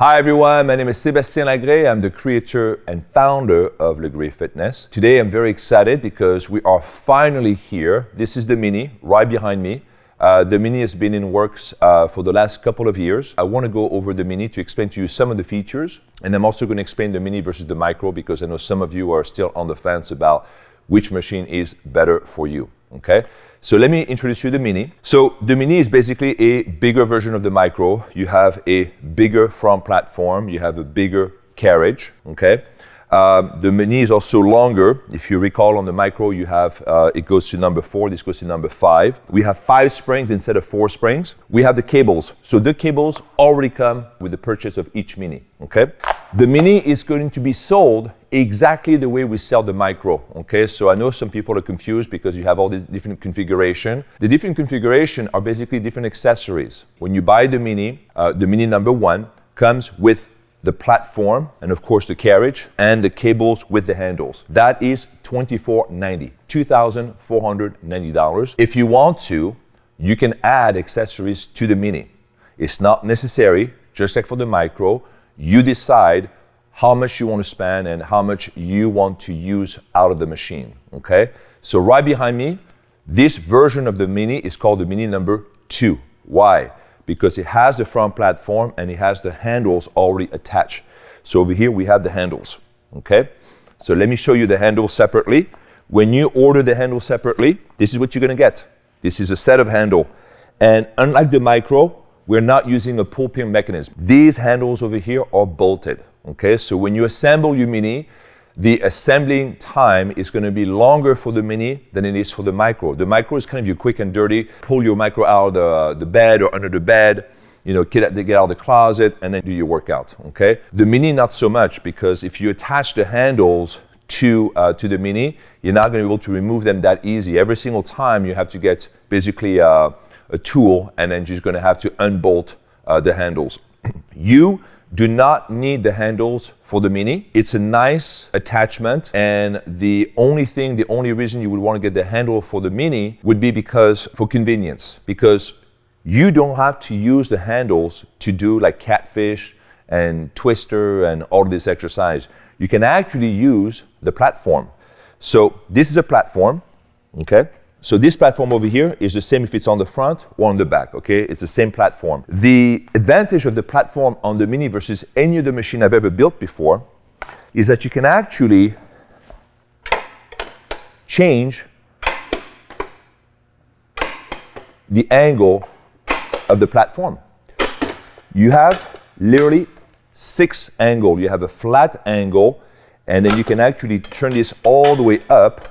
Hi everyone, my name is Sebastien Lagree. I'm the creator and founder of Lagree Fitness. Today I'm very excited because we are finally here. This is the Mini right behind me. The Mini has been in works for the last couple of years. I want to go over the Mini to explain to you some of the features, and I'm also going to explain the Mini versus the Micro because I know some of you are still on the fence about which machine is better for you, okay? So let me introduce you to the Mini. So the Mini is basically a bigger version of the Micro. You have a bigger front platform, you have a bigger carriage, okay? The Mini is also longer. If you recall on the Micro, you have, it goes to number 4, this goes to number 5. We have 5 springs instead of 4 springs. We have the cables. So the cables already come with the purchase of each Mini, okay? The Mini is going to be sold exactly the way we sell the Micro, okay? So I know some people are confused because you have all these different configuration. The different configuration are basically different accessories. When you buy the Mini number 1 comes with the platform and of course the carriage and the cables with the handles. That is $2,490, $2,490. If you want to, you can add accessories to the Mini. It's not necessary, just like for the Micro. You decide how much you want to spend and how much you want to use out of the machine, okay? So right behind me, this version of the Mini is called the Mini number 2. Why? Because it has the front platform and it has the handles already attached. So over here we have the handles, okay? So let me show you the handles separately. When you order the handles separately, this is what you're gonna get. This is a set of handle. And unlike the Micro, we're not using a pull pin mechanism. These handles over here are bolted, okay? So when you assemble your Mini, the assembling time is going to be longer for the Mini than it is for the Micro. The Micro is kind of your quick and dirty, pull your Micro out of the bed or under the bed, you know, get out of the closet and then do your workout, okay? The Mini, not so much, because if you attach the handles to the Mini, you're not going to be able to remove them that easy. Every single time you have to get basically a tool and then you're going to have to unbolt the handles. You do not need the handles for the Mini. It's a nice attachment, and the only reason you would want to get the handle for the Mini would be for convenience, because you don't have to use the handles to do like catfish and twister and all this exercise. You can actually use the platform. So this is a platform, okay? So this platform over here is the same if it's on the front or on the back, okay? It's the same platform. The advantage of the platform on the Mini versus any other machine I've ever built before is that you can actually change the angle of the platform. You have literally 6 angles. You have a flat angle, and then you can actually turn this all the way up.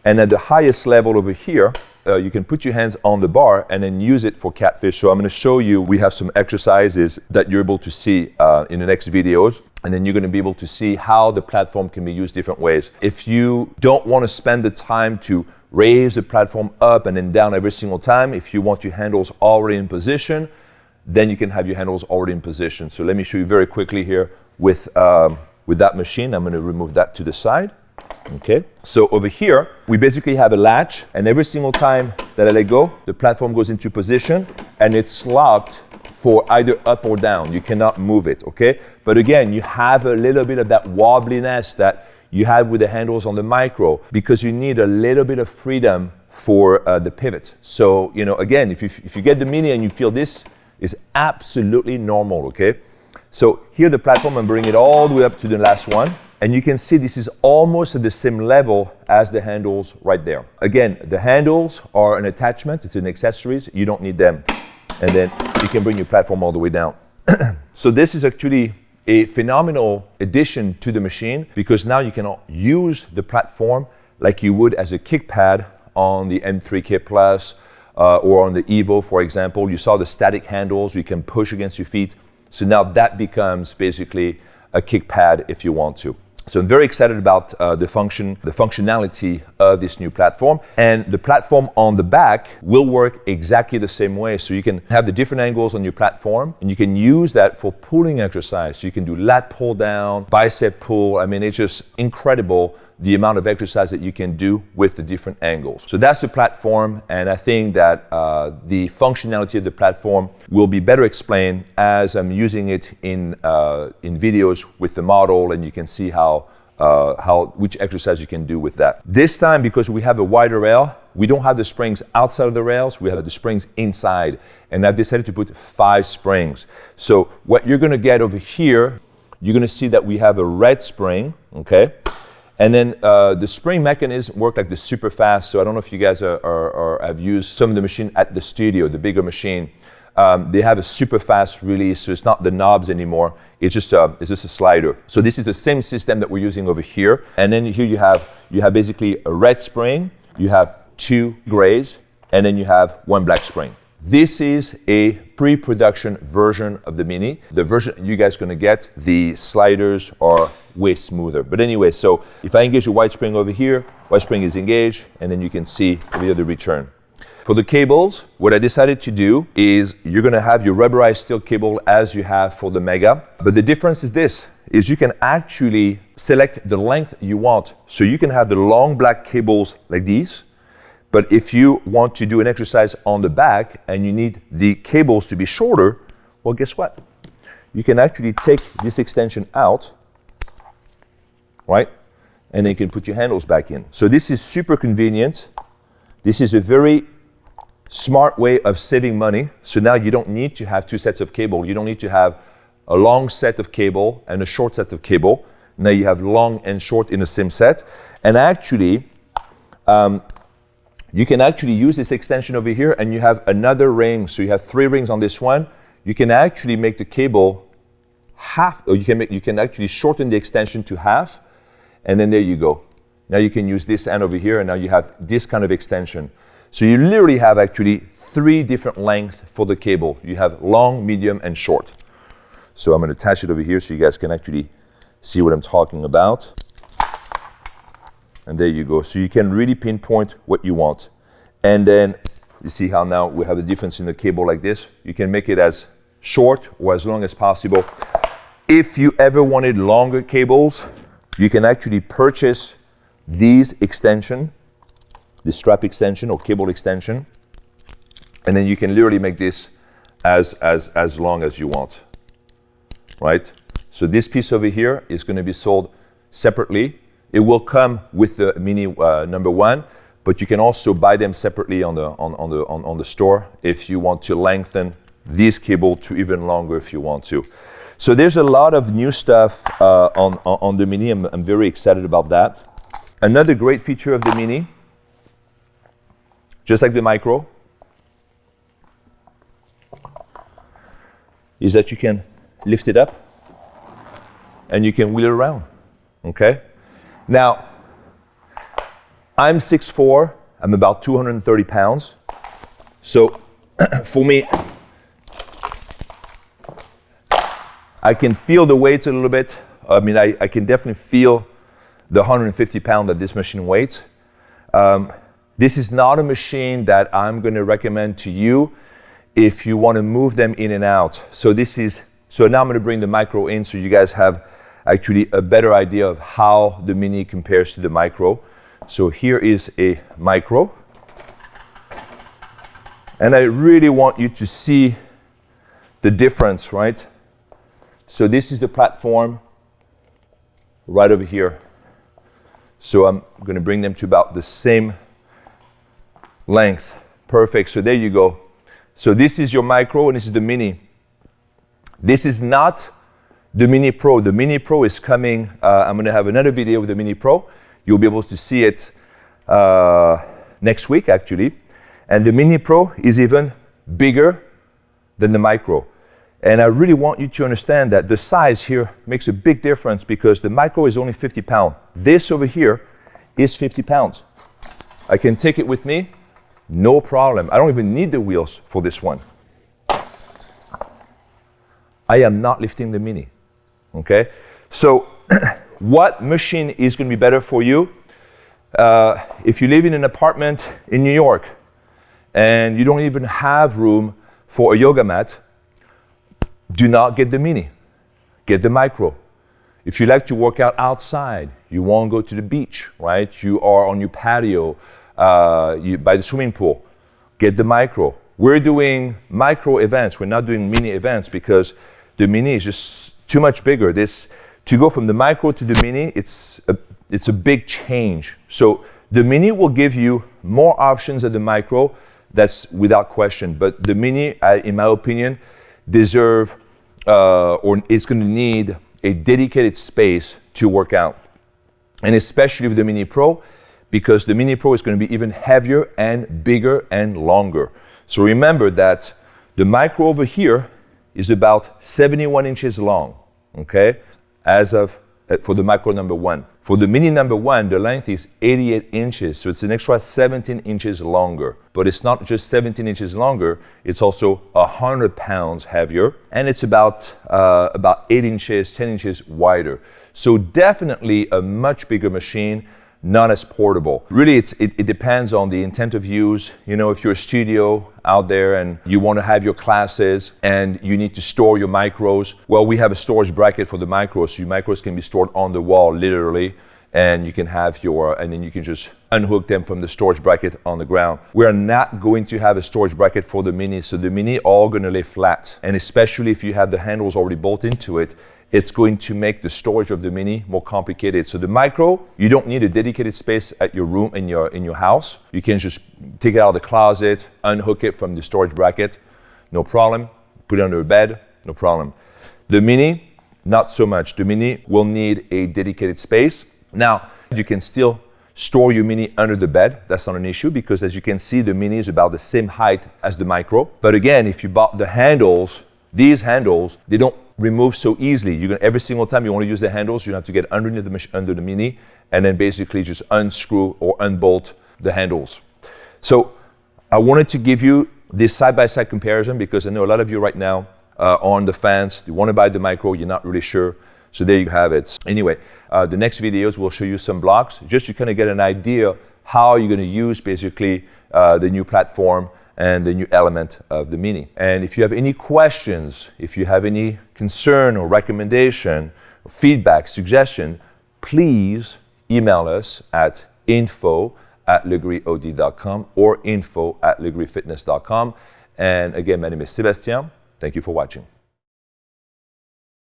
And at the highest level over here, you can put your hands on the bar and then use it for catfish. So I'm going to show you, we have some exercises that you're able to see in the next videos. And then you're going to be able to see how the platform can be used different ways. If you don't want to spend the time to raise the platform up and then down every single time, if you want your handles already in position, then you can have your handles already in position. So let me show you very quickly here with that machine. I'm going to remove that to the side. Okay, so over here, we basically have a latch, and every single time that I let go, the platform goes into position, and it's locked for either up or down. You cannot move it, okay? But again, you have a little bit of that wobbliness that you have with the handles on the Micro, because you need a little bit of freedom for the pivot. So, you know, again, if you get the Mini and you feel this is absolutely normal, okay? So here the platform, I'm bringing it all the way up to the last one. And you can see this is almost at the same level as the handles right there. Again, the handles are an attachment, it's an accessories, you don't need them. And then you can bring your platform all the way down. So this is actually a phenomenal addition to the machine, because now you can use the platform like you would as a kick pad on the M3 Kit Plus or on the Evo, for example. You saw the static handles you can push against your feet. So now that becomes basically a kick pad if you want to. So I'm very excited about the functionality of this new platform. And the platform on the back will work exactly the same way. So you can have the different angles on your platform, and you can use that for pulling exercise. So you can do lat pull down, bicep pull. I mean, it's just incredible the amount of exercise that you can do with the different angles. So that's the platform, and I think that the functionality of the platform will be better explained as I'm using it in videos with the model, and you can see which exercise you can do with that. This time, because we have a wider rail, we don't have the springs outside of the rails, we have the springs inside, and I've decided to put 5 springs. So what you're gonna get over here, you're gonna see that we have a red spring, okay? And then the spring mechanism work like the super fast. So I don't know if you guys have used some of the machine at the studio, the bigger machine. They have a super fast release, so it's not the knobs anymore. It's just a slider. So this is the same system that we're using over here. And then here you have basically a red spring, you have 2 grays, and then you have 1 black spring. This is a pre-production version of the Mini. The version you guys are gonna get, the sliders are way smoother. But anyway, so if I engage a white spring over here, white spring is engaged, and then you can see over here the return. For the cables, what I decided to do is you're gonna have your rubberized steel cable as you have for the Mega. But the difference is this, is you can actually select the length you want. So you can have the long black cables like these, but if you want to do an exercise on the back and you need the cables to be shorter, well, guess what? You can actually take this extension out, right? And then you can put your handles back in. So this is super convenient. This is a very smart way of saving money. So now you don't need to have 2 sets of cable. You don't need to have a long set of cable and a short set of cable. Now you have long and short in the same set. And actually, you can actually use this extension over here and you have another ring. So you have 3 rings on this one. You can actually make the cable half, or you can actually shorten the extension to half, and then there you go. Now you can use this end over here, and now you have this kind of extension. So you literally have actually 3 different lengths for the cable. You have long, medium, and short. So I'm gonna attach it over here so you guys can actually see what I'm talking about. And there you go. So you can really pinpoint what you want. And then you see how now we have the difference in the cable like this. You can make it as short or as long as possible. If you ever wanted longer cables, you can actually purchase these extension, the strap extension or cable extension, and then you can literally make this as long as you want, right? So this piece over here is going to be sold separately. It will come with the Mini number 1, but you can also buy them separately on the store if you want to lengthen this cable to even longer if you want to. So there's a lot of new stuff on the Mini. I'm very excited about that. Another great feature of the Mini, just like the Micro, is that you can lift it up and you can wheel it around, okay? Now, I'm 6'4", I'm about 230 pounds. So for me, I can feel the weight a little bit. I mean, I can definitely feel the 150 pound that this machine weighs. This is not a machine that I'm gonna recommend to you if you wanna move them in and out. So now I'm gonna bring the Micro in so you guys have actually a better idea of how the Mini compares to the Micro. So here is a Micro. And I really want you to see the difference, right? So this is the platform right over here. So I'm gonna bring them to about the same length. Perfect, so there you go. So this is your Micro and this is the Mini. This is not the Mini Pro. The Mini Pro is coming. I'm gonna have another video with the Mini Pro. You'll be able to see it next week actually. And the Mini Pro is even bigger than the Micro. And I really want you to understand that the size here makes a big difference because the Micro is only 50 pounds. This over here is 50 pounds. I can take it with me, no problem. I don't even need the wheels for this one. I am not lifting the Mini, okay? So what machine is gonna be better for you? If you live in an apartment in New York and you don't even have room for a yoga mat, do not get the Mini, get the Micro. If you like to work out outside, You won't go to the beach, right? You are on your patio, by the swimming pool. Get the micro. We're doing micro events. We're not doing mini events because the mini is just too much bigger. To go from the micro to the mini, it's a big change. So the mini will give you more options than the micro. That's without question. But the mini, in my opinion, deserve or is going to need a dedicated space to work out. And especially with the Mini Pro, because the Mini Pro is going to be even heavier and bigger and longer. So remember that the micro over here is about 71 inches long, okay? For the micro number 1. For the mini number 1, the length is 88 inches, so it's an extra 17 inches longer. But it's not just 17 inches longer, it's also 100 pounds heavier, and it's about 8 inches, 10 inches wider. So definitely a much bigger machine, not as portable. Really, it depends on the intent of use. You know, if you're a studio out there and you want to have your classes and you need to store your micros, well, we have a storage bracket for the micros. So your micros can be stored on the wall, literally, and you can have and then you can just unhook them from the storage bracket on the ground. We are not going to have a storage bracket for the Mini, so the Mini are going to lay flat. And especially if you have the handles already bolt into it, it's going to make the storage of the Mini more complicated. So the micro, you don't need a dedicated space at your room in your house. You can just take it out of the closet, unhook it from the storage bracket, no problem. Put it under a bed, no problem. The Mini, not so much. The Mini will need a dedicated space. Now, you can still store your Mini under the bed. That's not an issue because as you can see, the Mini is about the same height as the micro. But again, if you bought the handles, these handles, they don't remove so easily. Every single time you want to use the handles, you have to get underneath under the Mini and then basically just unscrew or unbolt the handles. So I wanted to give you this side-by-side comparison because I know a lot of you right now are on the fence. You want to buy the micro, you're not really sure. So there you have it. Anyway, the next videos will show you some blocks just to kind of get an idea how you're going to use basically the new platform and the new element of the Mini. And if you have any questions, if you have any concern or recommendation, or feedback, suggestion, please email us at info@lagreeod.com or info@lagreefitness.com. And again, my name is Sebastien. Thank you for watching.